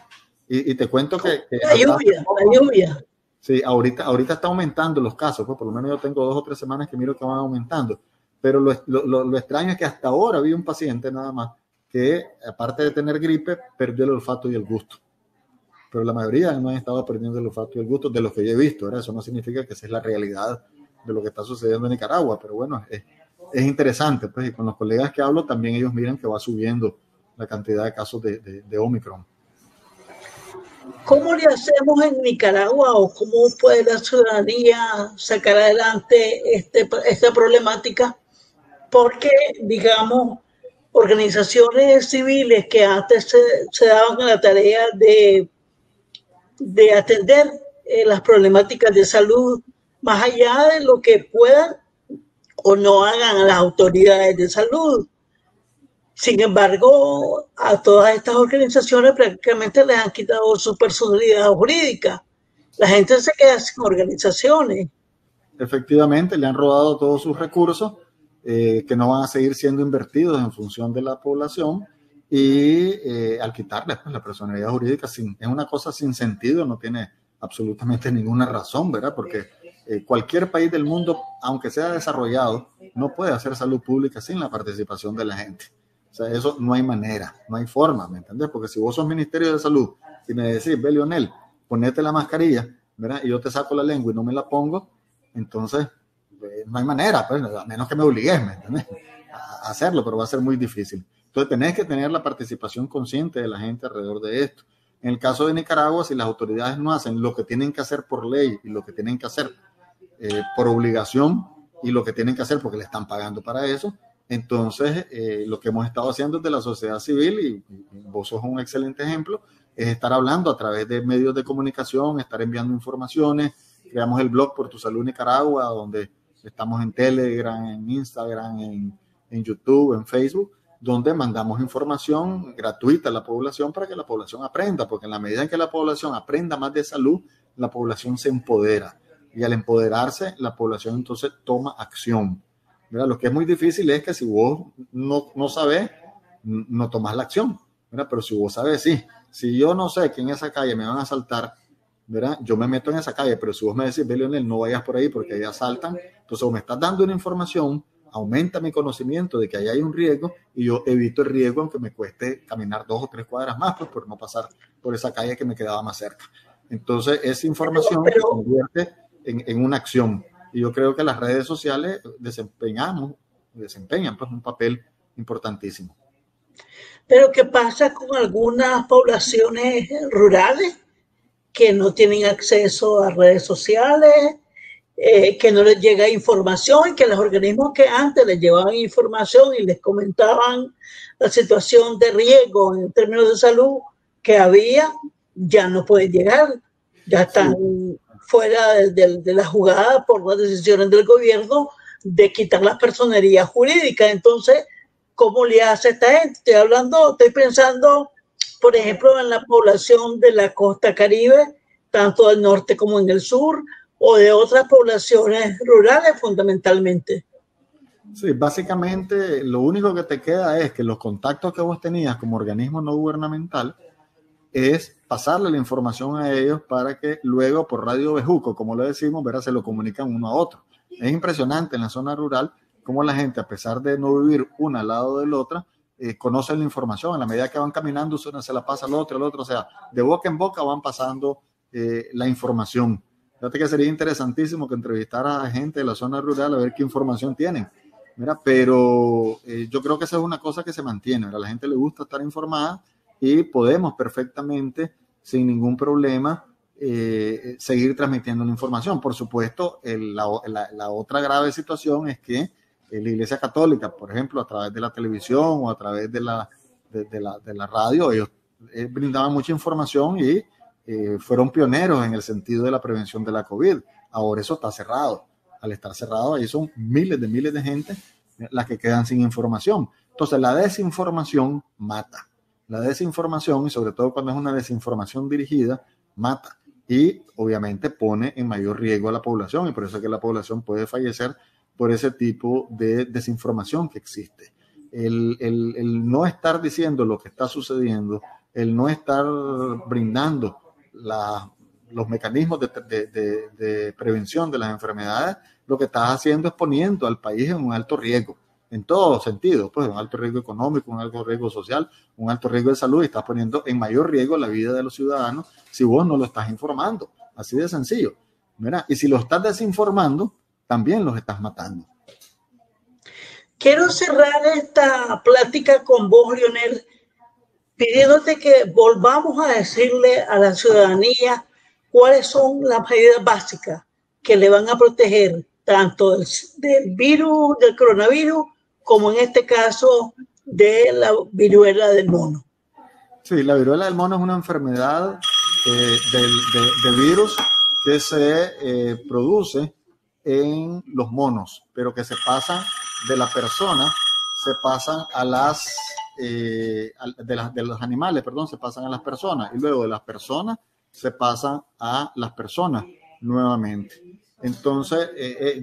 Y te cuento que la lluvia. Sí, ahorita está aumentando los casos, pues por lo menos yo tengo 2 o 3 semanas que miro que van aumentando, pero lo extraño es que hasta ahora había un paciente nada más que, aparte de tener gripe, perdió el olfato y el gusto, pero la mayoría no han estado perdiendo el olfato y el gusto de los que yo he visto, ¿verdad? Eso no significa que esa es la realidad de lo que está sucediendo en Nicaragua, pero bueno, es interesante, pues, y con los colegas que hablo también ellos miran que va subiendo la cantidad de casos de Omicron. ¿Cómo le hacemos en Nicaragua o cómo puede la ciudadanía sacar adelante esta problemática? Porque, digamos, organizaciones civiles que antes se daban a la tarea de atender las problemáticas de salud, más allá de lo que puedan o no hagan las autoridades de salud. Sin embargo, a todas estas organizaciones prácticamente les han quitado su personalidad jurídica. La gente se queda sin organizaciones. Efectivamente, le han robado todos sus recursos que no van a seguir siendo invertidos en función de la población y al quitarles pues, la personalidad jurídica es una cosa sin sentido, no tiene absolutamente ninguna razón, ¿verdad? Porque cualquier país del mundo, aunque sea desarrollado, no puede hacer salud pública sin la participación de la gente. O sea, eso no hay manera, no hay forma, ¿me entendés? Porque si vos sos Ministerio de Salud y me decís, ve Leonel, ponete la mascarilla, ¿verdad? Y yo te saco la lengua y no me la pongo, entonces no hay manera, pues, a menos que me obligues, ¿me entiendes? A hacerlo, pero va a ser muy difícil. Entonces tenés que tener la participación consciente de la gente alrededor de esto. En el caso de Nicaragua, si las autoridades no hacen lo que tienen que hacer por ley y lo que tienen que hacer por obligación y lo que tienen que hacer porque le están pagando para eso, entonces lo que hemos estado haciendo desde la sociedad civil, y vos sos un excelente ejemplo, es estar hablando a través de medios de comunicación, estar enviando informaciones. Creamos el blog Por Tu Salud Nicaragua, donde estamos en Telegram, en Instagram, en YouTube, en Facebook, donde mandamos información gratuita a la población para que la población aprenda, porque en la medida en que la población aprenda más de salud, la población se empodera. Y al empoderarse, la población entonces toma acción. ¿Verdad? Lo que es muy difícil es que si vos no sabes, no tomas la acción. ¿Verdad? Pero si vos sabes, sí. Si yo no sé que en esa calle me van a asaltar, ¿verdad? Yo me meto en esa calle, pero si vos me decís, ve Leonel, no vayas por ahí porque ahí asaltan, entonces vos me estás dando una información, aumenta mi conocimiento de que ahí hay un riesgo y yo evito el riesgo aunque me cueste caminar 2 o 3 cuadras más, pues por no pasar por esa calle que me quedaba más cerca. Entonces, esa información se convierte en una acción. Y yo creo que las redes sociales desempeñan pues un papel importantísimo. Pero ¿qué pasa con algunas poblaciones rurales que no tienen acceso a redes sociales, que no les llega información y que los organismos que antes les llevaban información y les comentaban la situación de riesgo en términos de salud que había, ya no pueden llegar, ya están fuera de la jugada por las decisiones del gobierno de quitar las personerías jurídicas? Entonces, ¿cómo le hace esta gente? Estoy pensando, por ejemplo, en la población de la costa Caribe, tanto del norte como en el sur, o de otras poblaciones rurales fundamentalmente. Sí, básicamente lo único que te queda es que los contactos que vos tenías como organismo no gubernamental es pasarle la información a ellos para que luego por radio bejuco, como lo decimos, ¿verdad? Se lo comunican uno a otro. Es impresionante en la zona rural cómo la gente, a pesar de no vivir una al lado de la otra, conocen la información. A la medida que van caminando, una se la pasa al otro, o sea, de boca en boca van pasando la información. Fíjate que sería interesantísimo que entrevistara a gente de la zona rural a ver qué información tienen. Mira, pero yo creo que esa es una cosa que se mantiene. A la gente le gusta estar informada y podemos perfectamente, sin ningún problema, seguir transmitiendo la información. Por supuesto, la otra grave situación es que la Iglesia Católica, por ejemplo, a través de la televisión o a través de la radio, ellos brindaban mucha información y fueron pioneros en el sentido de la prevención de la COVID. Ahora eso está cerrado. Al estar cerrado, ahí son miles de gente las que quedan sin información. Entonces, la desinformación mata. La desinformación, y sobre todo cuando es una desinformación dirigida, mata. Y obviamente pone en mayor riesgo a la población, y por eso es que la población puede fallecer por ese tipo de desinformación que existe. El no estar diciendo lo que está sucediendo, el no estar brindando los mecanismos de prevención de las enfermedades, lo que estás haciendo es poniendo al país en un alto riesgo, en todo sentido, pues un alto riesgo económico, un alto riesgo social, un alto riesgo de salud, y estás poniendo en mayor riesgo la vida de los ciudadanos si vos no lo estás informando, así de sencillo. Mira, y si lo estás desinformando, también los estás matando. Quiero cerrar esta plática con vos, Leonel, pidiéndote que volvamos a decirle a la ciudadanía cuáles son las medidas básicas que le van a proteger tanto del virus, del coronavirus, como en este caso de la viruela del mono. Sí, la viruela del mono es una enfermedad de virus que se produce en los monos, pero que se pasan de la persona, se pasan a de los animales, perdón, se pasan a las personas, y luego de las personas se pasan a las personas nuevamente. Entonces,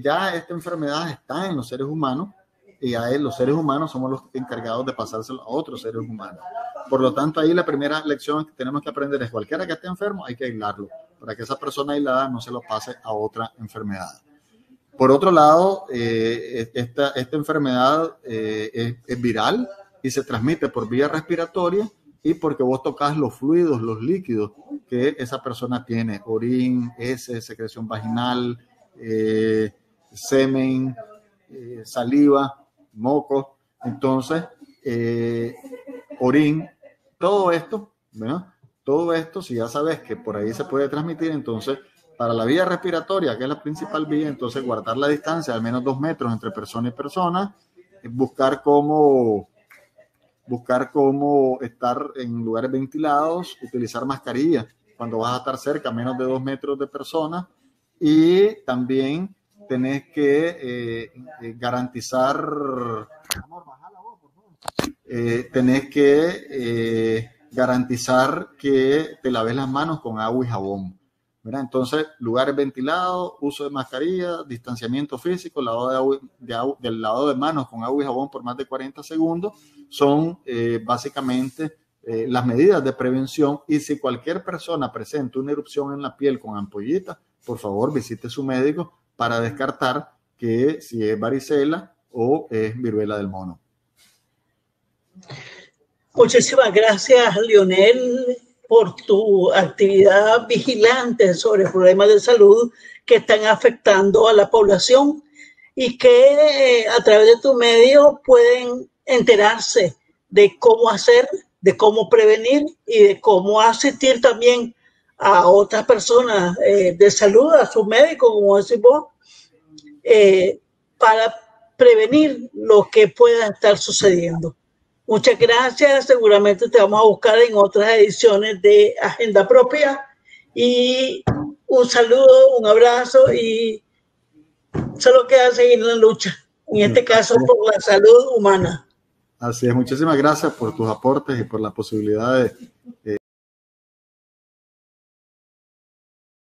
ya esta enfermedad está en los seres humanos, y a los seres humanos somos los encargados de pasárselo a otros seres humanos. Por lo tanto, ahí la primera lección que tenemos que aprender es: cualquiera que esté enfermo hay que aislarlo, para que esa persona aislada no se lo pase a otra enfermedad. Por otro lado, esta enfermedad es viral y se transmite por vía respiratoria y porque vos tocas los fluidos, los líquidos que esa persona tiene: orín, heces, secreción vaginal, semen, saliva, mocos. Entonces, orín, todo esto, ¿verdad? Todo esto, si ya sabes que por ahí se puede transmitir, entonces para la vía respiratoria, que es la principal vía, entonces guardar la distancia de al menos 2 metros entre persona y persona, buscar cómo estar en lugares ventilados, utilizar mascarilla cuando vas a estar cerca, a menos de 2 metros de persona, y también tenés que garantizar, garantizar que te laves las manos con agua y jabón, ¿verdad? Entonces, lugares ventilados, uso de mascarilla, distanciamiento físico, del lavado de manos con agua y jabón por más de 40 segundos, son básicamente las medidas de prevención. Y si cualquier persona presenta una erupción en la piel con ampollita, por favor visite su médico para descartar que si es varicela o es viruela del mono. Muchísimas gracias, Lionel, por tu actividad vigilante sobre problemas de salud que están afectando a la población y que a través de tu medio pueden enterarse de cómo hacer, de cómo prevenir y de cómo asistir también a otras personas de salud, a sus médicos, como decís vos, para prevenir lo que pueda estar sucediendo. Muchas gracias, seguramente te vamos a buscar en otras ediciones de Agenda Propia, y un saludo, un abrazo, y solo queda seguir la lucha, en este caso por la salud humana. Así es, muchísimas gracias por tus aportes y por la posibilidad de